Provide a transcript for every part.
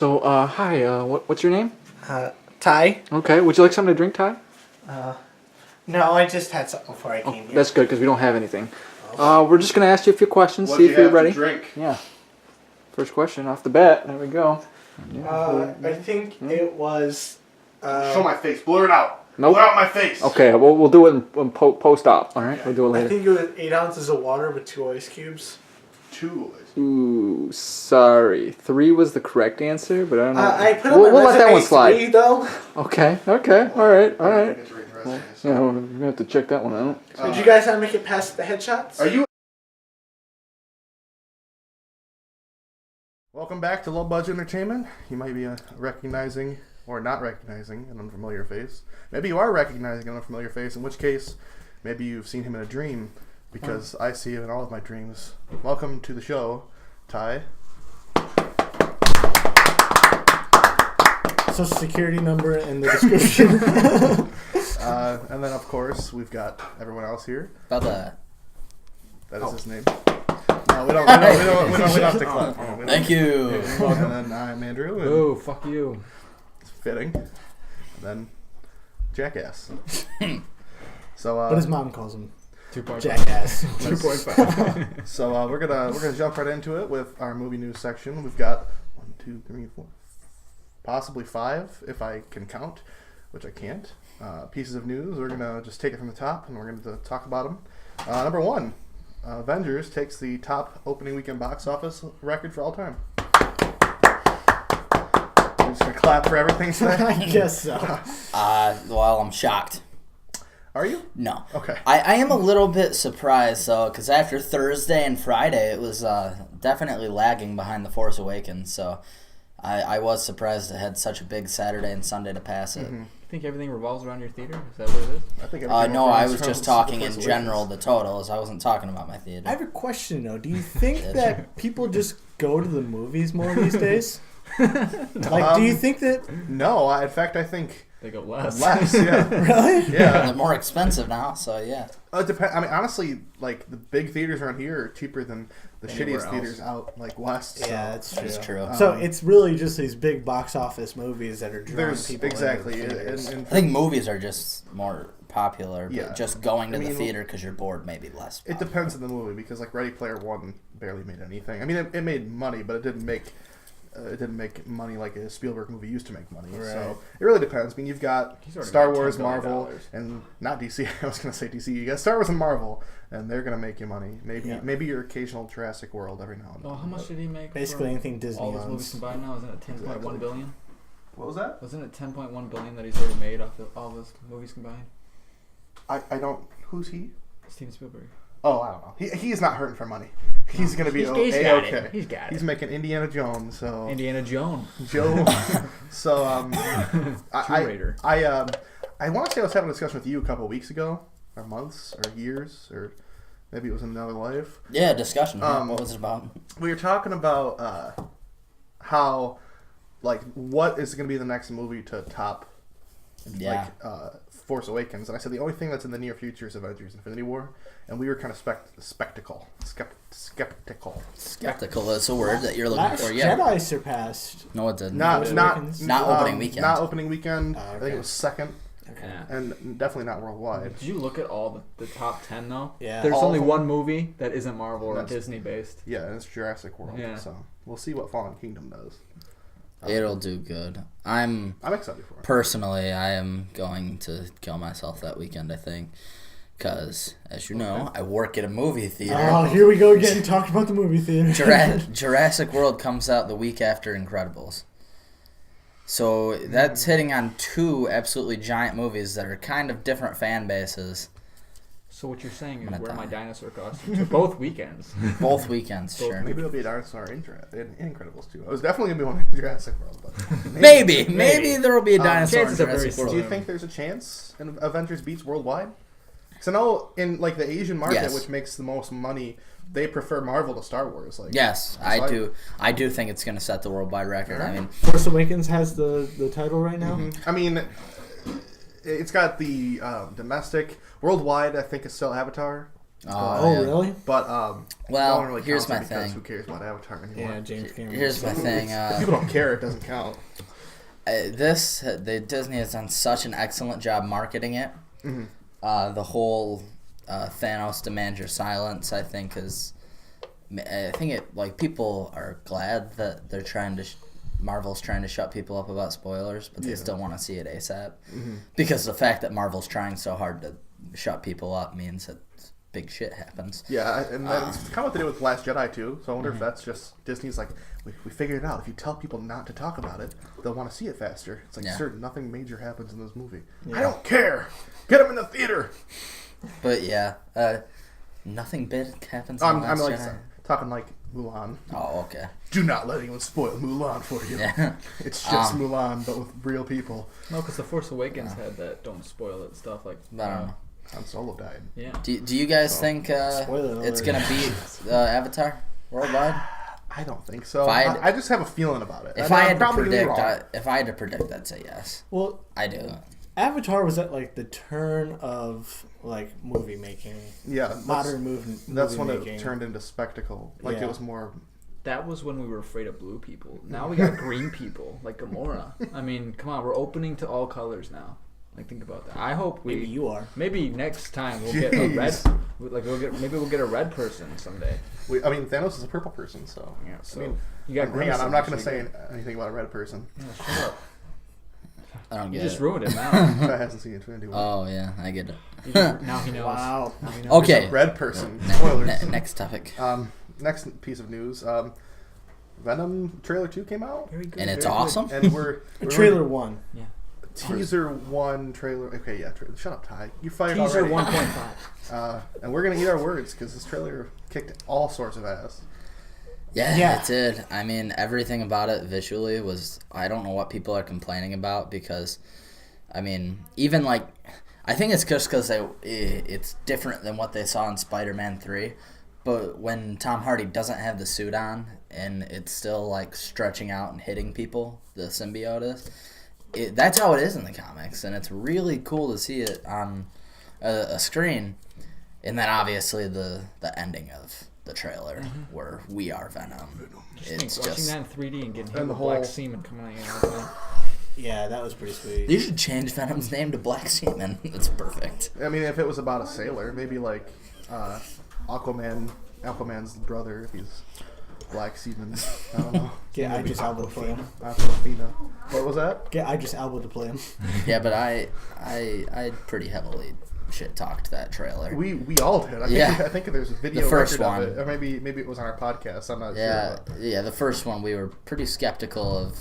So, hi, what's your name? Ty? Okay, would you like something to drink, Ty? No, I just had something before I came here. That's good, because we don't have anything. We're just going to ask you a few questions, What see do if you you're have ready. to drink? Yeah. First question off the bat. There we go. I think it was... Show my face. Blur it out. Nope. Blur out my face. Okay, we'll do it in post-op, all right? Yeah. We'll do it I later. think it was 8 ounces of water with 2 ice cubes. 2. Ooh, sorry. 3 was the correct answer, but I don't know. I put on we'll my let that one resume slide. 3, though. Okay, all right. Well, Yeah, we're going to have to check that one out. So did you guys not make it past the headshots? Are you? Welcome back to Low Budget Entertainment. You might be recognizing or not recognizing an unfamiliar face. Maybe you are recognizing an unfamiliar face, in which case, maybe you've seen him in a dream, because I see him in all of my dreams. Welcome to the show, Ty. Social security number in the description. And then, of course, we've got everyone else here. Bubba. That is his name. No, we don't have to clap. Thank you. And then I'm Andrew. And Oh, fuck you. it's fitting. And then Jackass. So What his mom calls him. 2.5. Jackass. 2.5. So we're gonna jump right into it with our movie news section. We've got 1, 2, 3, 4, possibly 5 if I can count, which I can't. Pieces of news. We're gonna just take it from the top, and we're gonna talk about them. Number 1, Avengers takes the top opening weekend box office record for all time. We're just gonna clap for everything today. I guess so. Well, I'm shocked. Are you? No. Okay. I am a little bit surprised, though, because after Thursday and Friday, it was definitely lagging behind The Force Awakens, so I was surprised it had such a big Saturday and Sunday to pass it. You think everything revolves around your theater? Is that what it is? I think everything No, revolves I was around just The talking Force in general, the totals. I wasn't talking about my I theater. have a question, though. Do you think that people just go to the movies more these days? Like, do you think that... No, in fact, I think They go less. less. Yeah. Really? Yeah. They're more expensive now, so yeah. It depends. I mean, honestly, like the big theaters around here are cheaper than the Anywhere shittiest else. theaters out like west. So. Yeah, that's true. That's true. So it's really just these big box office movies that are drawing There's people exactly. into the theaters. And I think movies are just more popular, but Yeah. just going to I the mean, theater because you're bored may be less it popular. depends on the movie because like Ready Player One barely made anything. I mean, it made money, but it didn't make money like a Spielberg movie used to make money. Right. So it really depends. I mean, you've got He's already Star made Wars, $10 billion. Marvel, and not DC. I was gonna say DC. You got Star Wars and Marvel, and they're gonna make you money. Maybe your occasional Jurassic World every now and then. Well, how much did he make? Basically for anything Disney all those movies owns. combined now? Isn't it 10.1 Exactly. billion? What was that? Wasn't it 10.1 billion that he's already made off of all those movies combined? I don't. Who's he? Steven Spielberg. Oh, I don't know. He's not hurting for money. He's gonna be He's got okay. it. He's got it. He's making Indiana Jones, so Indiana Jones. Joe. So Tomb Raider. I want to say I was having a discussion with you a couple of weeks ago, or months, or years, or maybe it was another life. Yeah, discussion. What was it about? We were talking about how, like, what is going to be the next movie to top, Yeah. like, Force Awakens, and I said the only thing that's in the near future is Avengers: Infinity War, and we were kind of skeptical. Skeptical is a word that you're looking Last for. Yeah. Jedi surpassed. No, it didn't. Not Force not Awakens? Not opening weekend. Not opening weekend. Oh, I think okay. it was second, Yeah. and definitely not worldwide. Did you look at all the top 10 though? Yeah. There's All only of them. one movie that isn't Marvel or That's- Disney based. Yeah, and it's Jurassic World. Yeah. So we'll see what Fallen Kingdom does. It'll do good. I'm excited for it. personally, I am going to kill myself that weekend. I think, because as you know, I work at a movie theater. Oh, here we go again, talking about the movie theater. Jurassic World comes out the week after Incredibles. So that's hitting on 2 absolutely giant movies that are kind of different fan bases. So what you're saying is I'm gonna wear my die. dinosaur costume to both weekends. Both weekends, sure. Maybe it'll be a dinosaur in Incredibles too. It was definitely gonna be one in Jurassic World, but Maybe there will be a dinosaur in chances are very Jurassic slim. World. do you think there's a chance in Avengers beats worldwide? Because I know in like the Asian market, Yes. which makes the most money, they prefer Marvel to Star Wars. Like Yes, I- I do. I do think it's going to set the worldwide record. I mean, Force Awakens has the title right now. I mean, it's got the domestic, worldwide. I think it's still Avatar. Oh, yeah. really? But Well, no one really here's counts it my because thing. who cares about Avatar anymore? Yeah, James Cameron. Here's my thing. People don't care. It doesn't count. Disney has done such an excellent job marketing it. Mm-hmm. The whole Thanos demand your silence, I think people are glad that they're trying to. Marvel's trying to shut people up about spoilers, but they still want to see it ASAP. Mm-hmm. Because the fact that Marvel's trying so hard to shut people up means that big shit happens. Yeah, and that's kind of what they did with Last Jedi too. So I wonder if that's just Disney's like, we figured it out. If you tell people not to talk about it, they'll want to see it faster. It's like, sir, nothing major happens in this movie. I don't care. Get them in the theater. But yeah, nothing big happens in I'm Last like Jedi. talking like Mulan. Oh, okay. Do not let anyone spoil Mulan for you. Yeah. It's just Mulan, but with real people. No, because The Force Awakens had that don't spoil it stuff. Like, I don't know. Han Solo died. yeah. Do you guys think Spoiler it's alert. gonna beat Avatar worldwide? I don't think so. If I just have a feeling about it. If And I I'm had to probably gonna be predict, wrong. if I had to predict, I'd say yes. Well, I do. Avatar was at like the turn of like movie making, yeah, modern movie. That's when making. it turned into spectacle. Like Yeah. it was more. That was when we were afraid of blue people. Now we got green people, like Gamora. I mean, come on, we're opening to all colors now. Like, think about that. I hope Maybe you are. Maybe next time we'll get a red. Jeez. Maybe we'll get a red person someday. I mean, Thanos is a purple person, so. Yeah. So I mean, you got green. hang on, I'm not going to something, say anything about a red person. Yeah, shut up. I don't You get just it. ruined it now. That hasn't seen Infinity War. Oh yeah, I get Now he knows. Wow. Now he knows. Okay. Red person. Spoilers. Next topic. Next piece of news. Venom trailer 2 came out. Very good. And it's Very good. awesome. And we're Trailer 1. Yeah. teaser 1 trailer. Okay, yeah. Shut up, Ty. You fired Teaser already. 1.5. And we're gonna eat our words because this trailer kicked all sorts of ass. Yeah, it did. I mean, everything about it visually was. I don't know what people are complaining about because, I mean, even like, I think it's just because it's different than what they saw in Spider-Man 3. But when Tom Hardy doesn't have the suit on and it's still like stretching out and hitting people, the symbiote is. That's how it is in the comics, and it's really cool to see it on a screen. And then obviously the ending of the trailer where we are Venom. It's Watching just that in 3D and getting hit And the with black whole- semen coming out of your mouth. Yeah, that was pretty sweet. you should change Venom's name to Black Semen. It's perfect. I mean, if it was about a sailor, maybe like Aquaman's brother, if he's Black Seaman. I don't know. Get Idris Elba to play him. Aquafina. What was that? Get Idris Elba to play him. Yeah, but I pretty heavily shit talked that trailer. We all did. I think there's a video The first record one. of it, or maybe it was on our podcast. I'm not Yeah, sure. yeah. The first one we were pretty skeptical of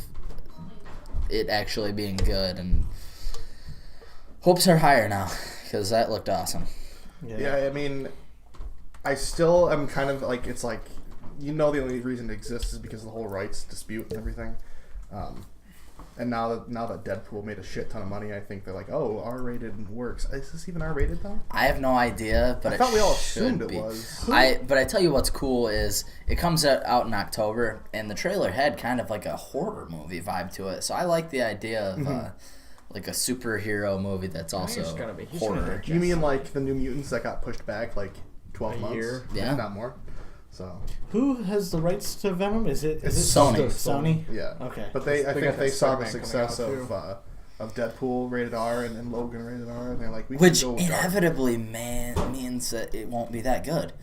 it actually being good, and hopes are higher now because that looked awesome. Yeah, I mean, I still am kind of like, it's like, the only reason it exists is because of the whole rights dispute and everything. And now that Deadpool made a shit ton of money, I think they're like, oh, R-rated works. Is this even R-rated though? I have no idea, but I thought we all should assumed it be. was. But I tell you what's cool is it comes out in October, and the trailer had kind of like a horror movie vibe to it. So I like the idea of like a superhero movie that's also he's gonna horror. You mean like the New Mutants that got pushed back like 12 A months? year? Yeah. If not more. So, Who has the rights to Venom? Is it Sony. Sony? yeah. Okay. But They I think got they that saw the Spider-Man success coming out, of Deadpool rated R and Logan rated R, and they're like, we Which can go dark. inevitably means that it won't be that good.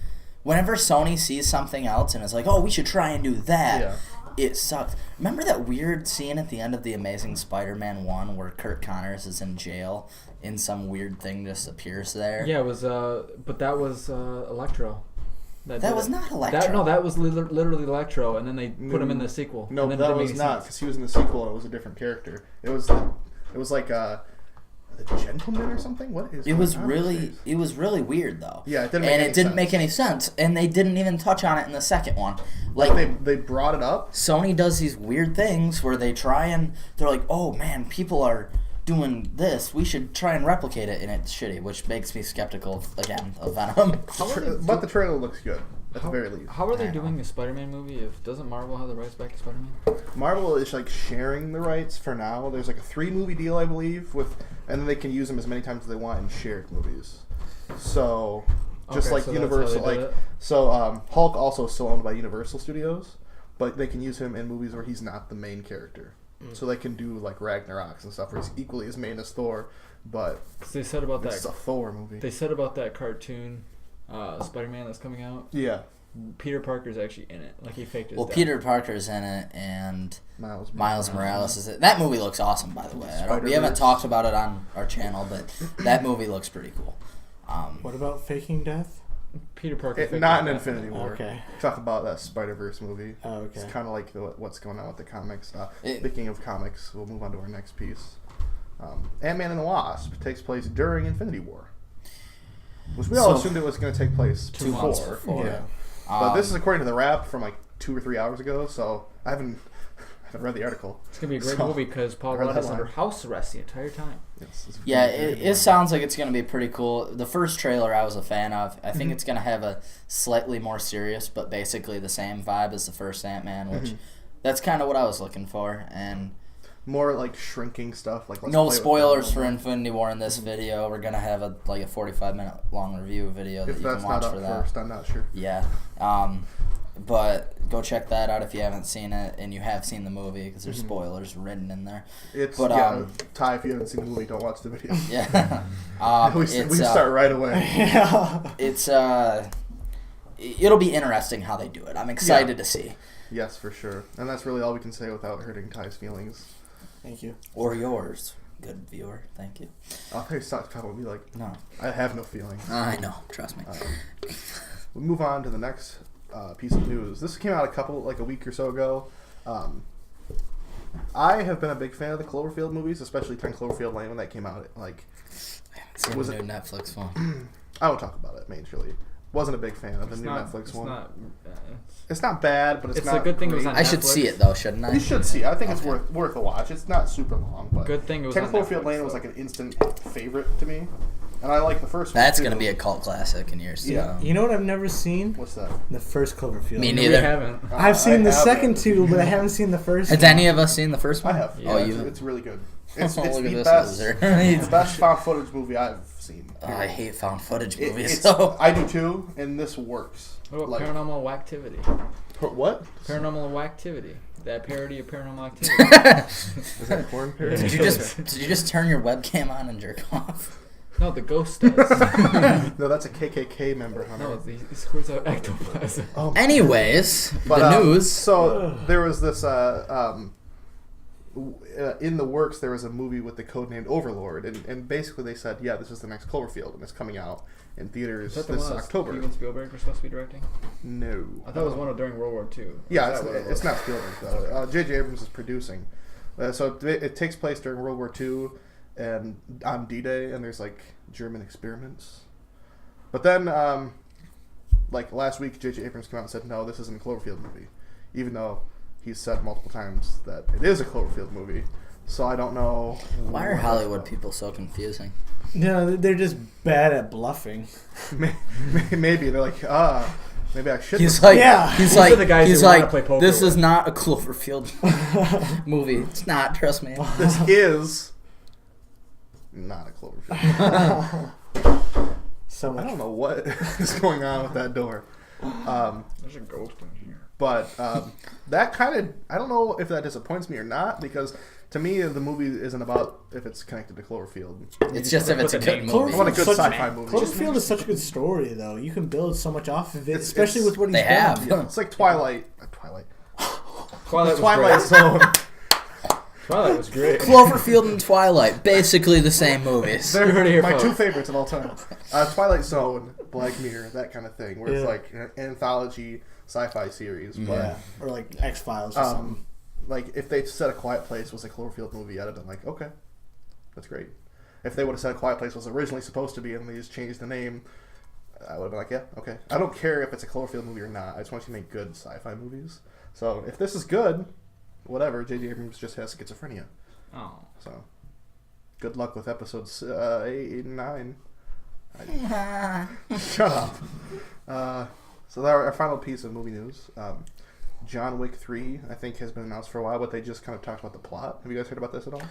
Whenever Sony sees something else and is like, oh, we should try and do that, Yeah. it sucks. Remember that weird scene at the end of The Amazing Spider-Man 1 where Kurt Connors is in jail and some weird thing just appears there? Yeah, it was. But that was Electro. That did was it. not Electro. That was literally Electro, and then they put him in the sequel. No, and then it that didn't was make not, sense. because he was in the sequel and it was a different character. It was like a gentleman or something? What is It was going on these really, days? it was really weird though. Yeah, it didn't make and any it didn't sense. make any sense, and they didn't even touch on it in the second one. Like they brought it up. Sony does these weird things where they try and they're like, oh man, people are doing this, we should try and replicate it, and it's shitty, which makes me skeptical again of Venom. But the trailer looks good, at the very least. How are they doing the Spider-Man movie? If doesn't Marvel have the rights back to Spider-Man? Marvel is like sharing the rights for now. There's like a 3-movie deal, I believe, and then they can use them as many times as they want in shared movies. So just Okay, like so that's how Universal. they did Like it? so, Hulk also is still owned by Universal Studios, but they can use him in movies where he's not the main character. So they can do like Ragnaroks and stuff where he's equally as main as Thor, but 'Cause they said about it's a that. Thor movie. They said about that cartoon, Spider-Man that's coming out. Yeah, Peter Parker's actually in it. Like he faked his Well, death. Peter Parker's in it, and Miles Morales is it. That movie looks awesome, by the way. We haven't Spider-Verse. talked about it on our channel, but that movie looks pretty cool. What about faking death? Peter Parker. faked Not in his death. Infinity War. Okay. Talk about that Spider-Verse movie. Oh, okay. It's kind of like what's going on with the comics. It- Speaking of comics, we'll move on to our next piece. Ant-Man and the Wasp takes place during Infinity War, which we all So- assumed it was going to take place 2 months before. before. Yeah. But this is Um, according to the Wrap from like 2 or 3 hours ago, so I haven't read the article. It's gonna be a great So, movie because Paul I read Rudd the is under headline. house arrest the entire time. Yes, it's Yeah, very it good. sounds like it's going to be pretty cool. The first trailer I was a fan of. I think Mhm. it's going to have a slightly more serious, but basically the same vibe as the first Ant-Man, which Mhm. that's kind of what I was looking for. And more like shrinking stuff. Like let's no play with spoilers that. for Infinity War in this video. We're going to have a 45-minute long review video that If you that's can not watch up for that. first, I'm not sure. Yeah. But go check that out if you haven't seen it and you have seen the movie because there's Mhm. spoilers written in there. It's But, Ty. If you haven't seen the movie, don't watch the video. Yeah. we it's, start right away. Yeah. It's it'll be interesting how they do it. I'm excited to see. Yes, for sure. And that's really all we can say without hurting Ty's feelings. Thank you. Or yours, good viewer. Thank you. I'll probably stop talking with me like No, I have no feelings. I know. Trust me. We'll move on to the next piece of news. This came out a week or so ago. I have been a big fan of the Cloverfield movies, especially 10 Cloverfield Lane when that came out. Like, It's was a new it- Netflix one. I won't talk about it majorly. Wasn't a big fan of the It's new not, Netflix it's one. Not, It's not bad, but it's It's not a good thing it was great. on I should Netflix. see it though, shouldn't I? You should see it. I think it's Okay. worth a watch. It's not super long, but good thing it was 10 on Cloverfield Netflix, Lane was though. like an instant favorite to me, and I like the first one. That's too. gonna be a cult classic in years to Yeah. come. You know what I've never seen? What's that? The first Cloverfield. Me We neither. haven't. I've seen the I second haven't. two, but I haven't seen the first. Has any of us seen the first I one? have. Yeah, Oh, it's, you? it's really good. It's, Oh, it's look at the this best, loser. the best found footage movie I've seen. Oh, I hate found footage It- movies. it's- So I do too, and this works. What about Like- Paranormal Activity? What? Paranormal Activity. That parody of Paranormal Activity. Is that a porn parody? did you just turn your webcam on and jerk off? No, the ghost does. No, that's a KKK member, Hunter. No, he squirts out ectoplasm. Oh, Anyways, but, the news. So there was this. In the works, there was a movie with the code named Overlord, and basically they said, yeah, this is the next Cloverfield, and it's coming out in theaters Is that the this one that October. Steven Spielberg was supposed to be directing? No, I thought it was one of during World War II. Yeah, Is that what it it's was? not Spielberg though. J.J. Abrams is producing, so it takes place during World War II and on D-Day, and there's like German experiments. But then, like last week, J.J. Abrams came out and said, "No, this isn't a Cloverfield movie," even though he's said multiple times that it is a Cloverfield movie. So I don't know. Why are what Hollywood that's people so confusing? No, they're just bad at bluffing. about. Maybe they're like, maybe I should. He's like, Yeah. he's These are like, the guys he's who wanna like, play poker this with. is not a Cloverfield movie. It's not. Trust me. This is not a Cloverfield. So I much. don't know what is going on with that door. There's a ghost in here. But that kind of, I don't know if that disappoints me or not, because to me, the movie isn't about if it's connected to Cloverfield. It's just if it's a Put the good name movie. I want a good Such- sci-fi movie. Cloverfield is such a good story, though. You can build so much off of it, It's- especially it's- with what he's They have. done. Yeah, it's like Twilight. Twilight Twilight was great. Zone. Twilight was great. Cloverfield and Twilight, basically the same movies. You heard it here My first. two favorites of all time. Twilight Zone, Black Mirror, that kind of thing, where it's Yeah. like an anthology sci-fi series. But Yeah, or like X Files or something. like if they said A Quiet Place was a Cloverfield movie, I'd have been like, okay, that's great. If they would have said A Quiet Place was originally supposed to be and they just changed the name, I would have been like, yeah, okay. I don't care if it's a Cloverfield movie or not. I just want you to make good sci-fi movies. So if this is good, whatever. J.J. Abrams just has schizophrenia. Oh. So good luck with episodes 8 and 9. Shut up. So that our final piece of movie news. John Wick 3, I think, has been announced for a while, but they just kind of talked about the plot. Have you guys heard about this at all?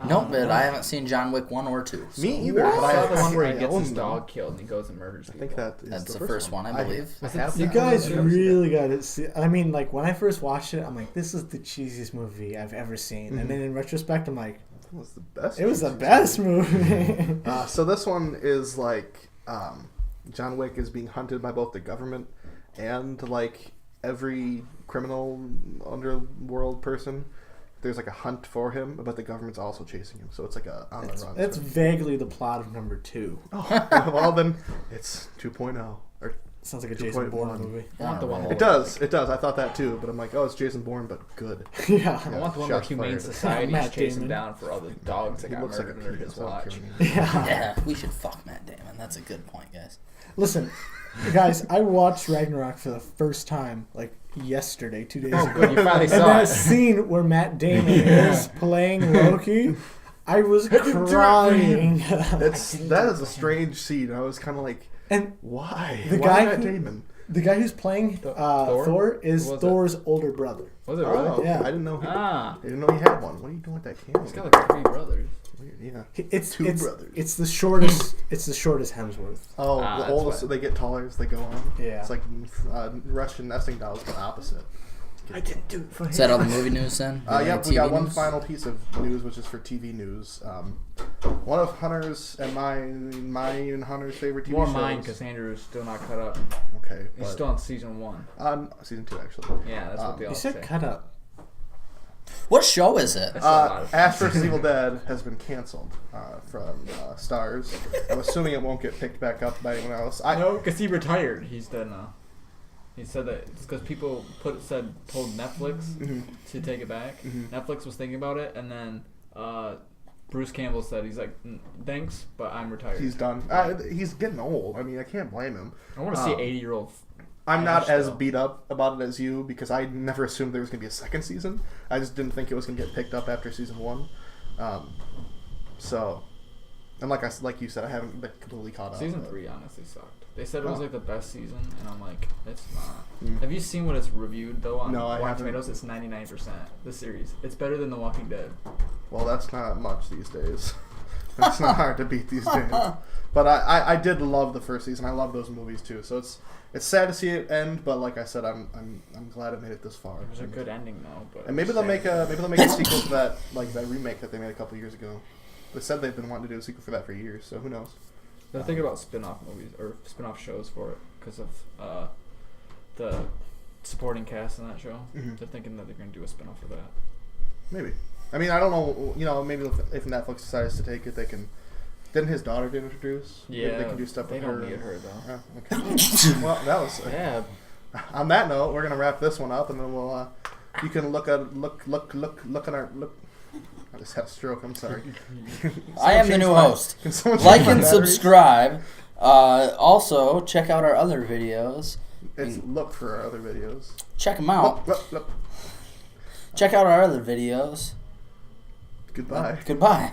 Nope, but I haven't seen John Wick 1 or 2. So. Me either. I But saw the one where he I gets own his them. dog killed and he goes and murders I people. think that is That's the the first one, I believe. I have You that. guys I haven't seen really got to see. I mean, like when I first watched it, I'm like, this is the cheesiest movie I've ever seen. And then in retrospect, I'm like, It was the best. it was the best movie. So this one is like John Wick is being hunted by both the government and like every criminal underworld person. There's like a hunt for him, but the government's also chasing him. So it's like a on the run. That's vaguely the plot of number 2. Oh, well then it's 2.0 or Sounds like a Jason 2.1. Bourne movie. I want the one. it does. I thought that too, but I'm like, oh, it's Jason Bourne, but good. Yeah. I want the one where Shots Humane fired. Society Matt is chasing Damon. down for all the dogs that He got looks like a murdered under his pedophile watch. criminal. Yeah. Yeah, we should fuck Matt Damon. That's a good point, guys. Listen, guys, I watched Ragnarok for the first time like yesterday, 2 days Oh, ago. good. You finally And saw that it. scene where Matt Damon is playing Loki, I was crying. That is a strange scene. I was kind of like, And why? The Why guy Matt who- Damon? the guy who's playing Thor? Thor is Who was it? Thor's older brother. Was it really? Oh, Yeah. I didn't know. Ah, I didn't know he had one. What are you doing with that camera? he's got like 3 brothers. Weird, yeah. It's Two it's, brothers. It's the shortest. It's the shortest Hemsworth. Oh, Ah, the that's oldest. why. They get taller as they go on. Yeah. It's like Russian nesting dolls, but opposite. I didn't do it for him. Is that all the movie news then? Yep, we TV got one news? final piece of news, which is for TV news. One of Hunter's and mine and Hunter's favorite TV More shows. mine because Andrew's still not cut up. Okay, He's but still on season 1. on season 2 actually. Yeah, that's what they all You say. said cut up. What show is it? That's a lot of- Ash vs. Evil Dead has been canceled from Stars. I'm assuming it won't get picked back up by anyone else. No, because he retired. He's done now. He said that it's because people told Netflix Mhm. to take it back. Mhm. Netflix was thinking about it, and then Bruce Campbell said he's like, thanks, but I'm retired. He's done. He's getting old. I mean, I can't blame him. I want to see um, 80-year-old. I'm not Ash, as though. beat up about it as you because I never assumed there was going to be a second season. I just didn't think it was going to get picked up after season 1. So, and like you said, I haven't been completely caught up. Season 3 honestly sucked. They said it was Oh. like the best season, and I'm like, it's not. Mm. Have you seen what it's reviewed though on No, I Rotten haven't. Tomatoes? It's 99%. The series. It's better than The Walking Dead. Well, that's not much these days. It's not hard to beat these days. But I did love the first season. I love those movies too. So it's sad to see it end. But like I said, I'm glad it made it this far. It was a good ending though. But And maybe they'll make a sequel to that that remake that they made a couple years ago. They said they've been wanting to do a sequel for that for years. So who knows? They're thinking about spin-off movies or spin-off shows for it because of the supporting cast in that show. Mhm. They're thinking that they're going to do a spin-off for that. Maybe. I mean, I don't know. You know, maybe if Netflix decides to take it, they can. Didn't his daughter get introduced? Maybe Yeah, they can do stuff they with don't her. need her though. Oh, okay. Well, that was. Yeah, On that note, we're gonna wrap this one up, and then we'll. You can look at our look. I just had a stroke. I'm sorry. I am the new host. Can someone Like change my and batteries? subscribe. Also, check out our other videos. It's look for our other videos. Check them out. Look. Check out our other videos. Goodbye. Goodbye.